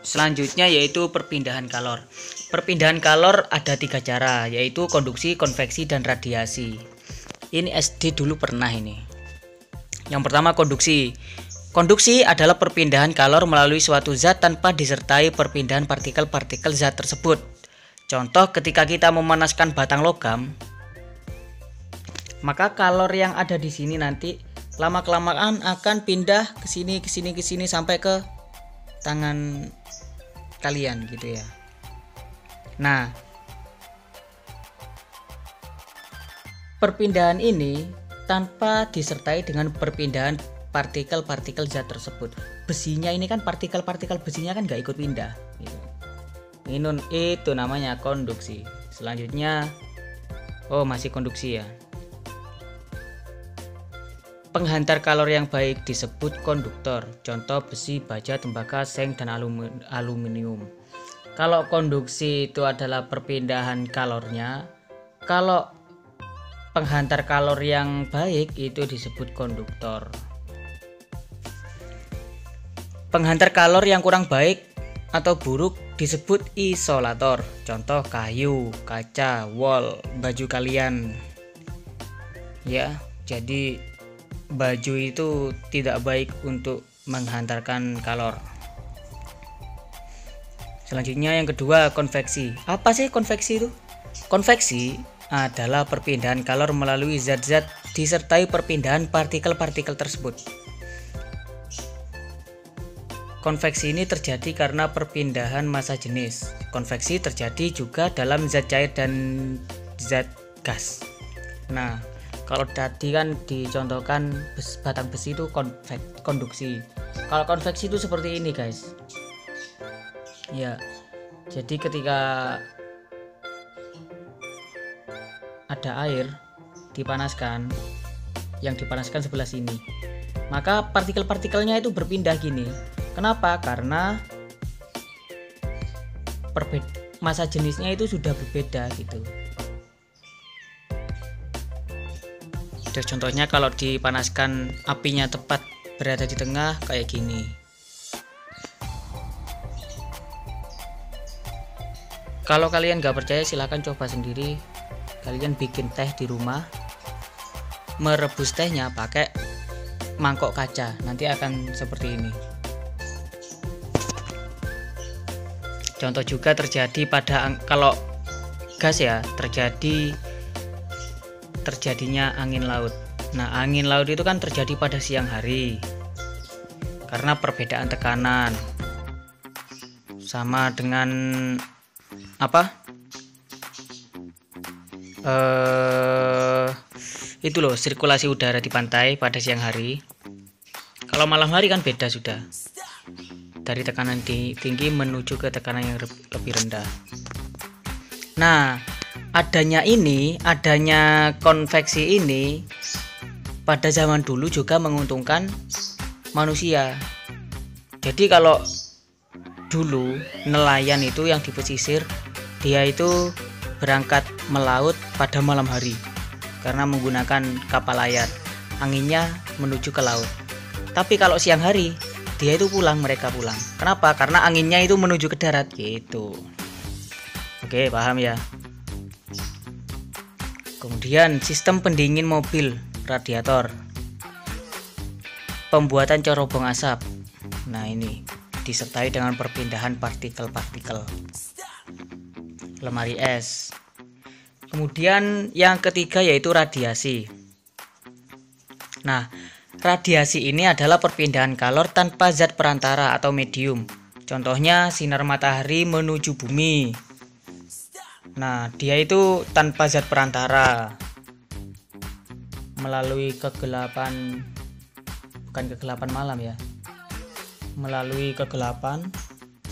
Selanjutnya yaitu perpindahan kalor. Perpindahan kalor ada 3 cara, yaitu konduksi, konveksi, dan radiasi. Ini SD dulu pernah ini. Yang pertama konduksi. Konduksi adalah perpindahan kalor melalui suatu zat tanpa disertai perpindahan partikel-partikel zat tersebut. Contoh ketika kita memanaskan batang logam, maka kalor yang ada di sini nanti lama-kelamaan akan pindah ke sini sampai ke tangan kalian gitu ya. Nah, perpindahan ini tanpa disertai dengan perpindahan partikel-partikel zat tersebut. Besinya ini kan partikel-partikel besinya kan nggak ikut pindah gitu. Itu namanya konduksi. Selanjutnya masih konduksi ya. Penghantar kalor yang baik disebut konduktor. Contoh besi, baja, tembaga, seng, dan aluminium. Kalau konduksi itu adalah perpindahan kalornya. Kalau penghantar kalor yang baik itu disebut konduktor. Penghantar kalor yang kurang baik atau buruk disebut isolator. Contoh kayu, kaca, wall, baju kalian. Ya, jadi baju itu tidak baik untuk menghantarkan kalor. Selanjutnya yang kedua, konveksi. Apa sih konveksi itu? Konveksi adalah perpindahan kalor melalui zat-zat disertai perpindahan partikel-partikel tersebut. Konveksi ini terjadi karena perpindahan massa jenis. Konveksi terjadi juga dalam zat cair dan zat gas. Nah, kalau tadi kan dicontohkan batang besi itu konduksi. Kalau konveksi itu seperti ini, guys. Ya, jadi ketika ada air dipanaskan, yang dipanaskan sebelah sini, maka partikel-partikelnya itu berpindah gini. Kenapa? Karena massa jenisnya itu sudah berbeda gitu. Contohnya kalau dipanaskan apinya tepat berada di tengah kayak gini. Kalau kalian gak percaya silahkan coba sendiri. Kalian bikin teh di rumah, merebus tehnya pakai mangkok kaca, nanti akan seperti ini. Contoh juga terjadi pada kalau gas ya, terjadinya angin laut. Nah, angin laut itu kan terjadi pada siang hari karena perbedaan tekanan. Sama dengan itu loh, sirkulasi udara di pantai pada siang hari. Kalau malam hari kan beda sudah, dari tekanan tinggi menuju ke tekanan yang lebih rendah. Nah, adanya konveksi ini pada zaman dulu juga menguntungkan manusia. Jadi kalau dulu nelayan itu yang di pesisir, dia itu berangkat melaut pada malam hari karena menggunakan kapal layar, anginnya menuju ke laut. Tapi kalau siang hari mereka pulang. Kenapa? Karena anginnya itu menuju ke darat gitu. Oke, paham ya? Kemudian sistem pendingin mobil, radiator, pembuatan corobong asap. Nah, ini disertai dengan perpindahan partikel-partikel. Lemari es. Kemudian yang ketiga yaitu radiasi. Nah, radiasi ini adalah perpindahan kalor tanpa zat perantara atau medium. Contohnya sinar matahari menuju bumi. Nah, dia itu tanpa zat perantara, melalui kegelapan, bukan kegelapan malam ya, melalui kegelapan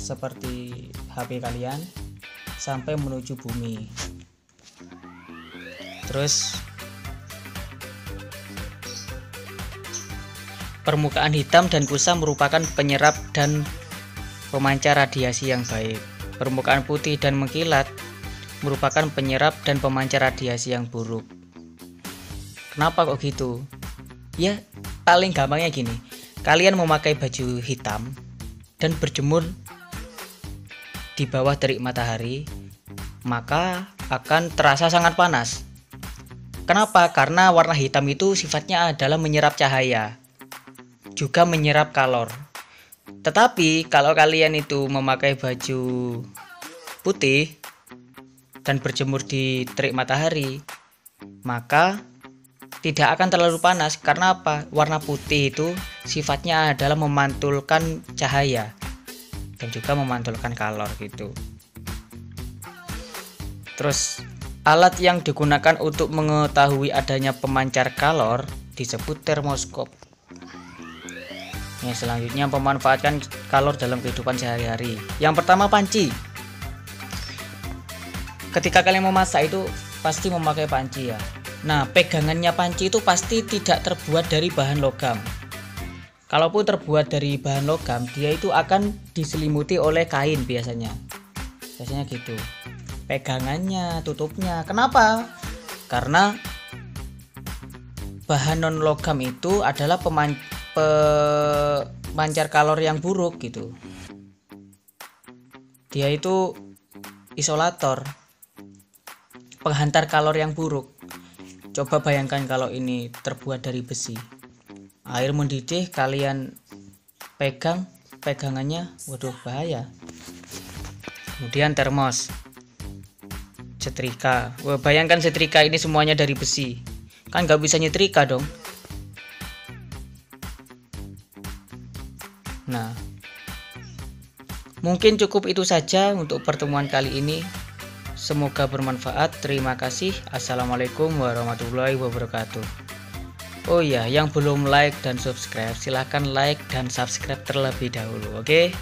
seperti HP kalian sampai menuju bumi. Terus permukaan hitam dan kusam merupakan penyerap dan pemancar radiasi yang baik. Permukaan putih dan mengkilat merupakan penyerap dan pemancar radiasi yang buruk. Kenapa kok gitu? Ya, paling gampangnya gini. Kalian memakai baju hitam dan berjemur di bawah terik matahari, maka akan terasa sangat panas. Kenapa? Karena warna hitam itu sifatnya adalah menyerap cahaya, juga menyerap kalor. Tetapi kalau kalian itu memakai baju putih dan berjemur di terik matahari, maka tidak akan terlalu panas. Karena apa? Warna putih itu sifatnya adalah memantulkan cahaya dan juga memantulkan kalor gitu. Terus alat yang digunakan untuk mengetahui adanya pemancar kalor disebut termoskop. Selanjutnya pemanfaatkan kalor dalam kehidupan sehari-hari. Yang pertama, panci. Ketika kalian memasak itu pasti memakai panci ya. Nah, pegangannya panci itu pasti tidak terbuat dari bahan logam. Kalaupun terbuat dari bahan logam, dia itu akan diselimuti oleh kain biasanya. Biasanya gitu. Pegangannya, tutupnya. Kenapa? Karena bahan non logam itu adalah pemancar kalor yang buruk gitu. Dia itu isolator, penghantar kalor yang buruk. Coba bayangkan kalau ini terbuat dari besi. Air mendidih, kalian pegangannya, waduh bahaya. Kemudian termos, setrika. Wah, bayangkan setrika ini semuanya dari besi, kan nggak bisa nyetrika dong. Nah, mungkin cukup itu saja untuk pertemuan kali ini. Semoga bermanfaat. Terima kasih. Assalamualaikum warahmatullahi wabarakatuh. Oh ya, yang belum like dan subscribe, silahkan like dan subscribe terlebih dahulu, oke?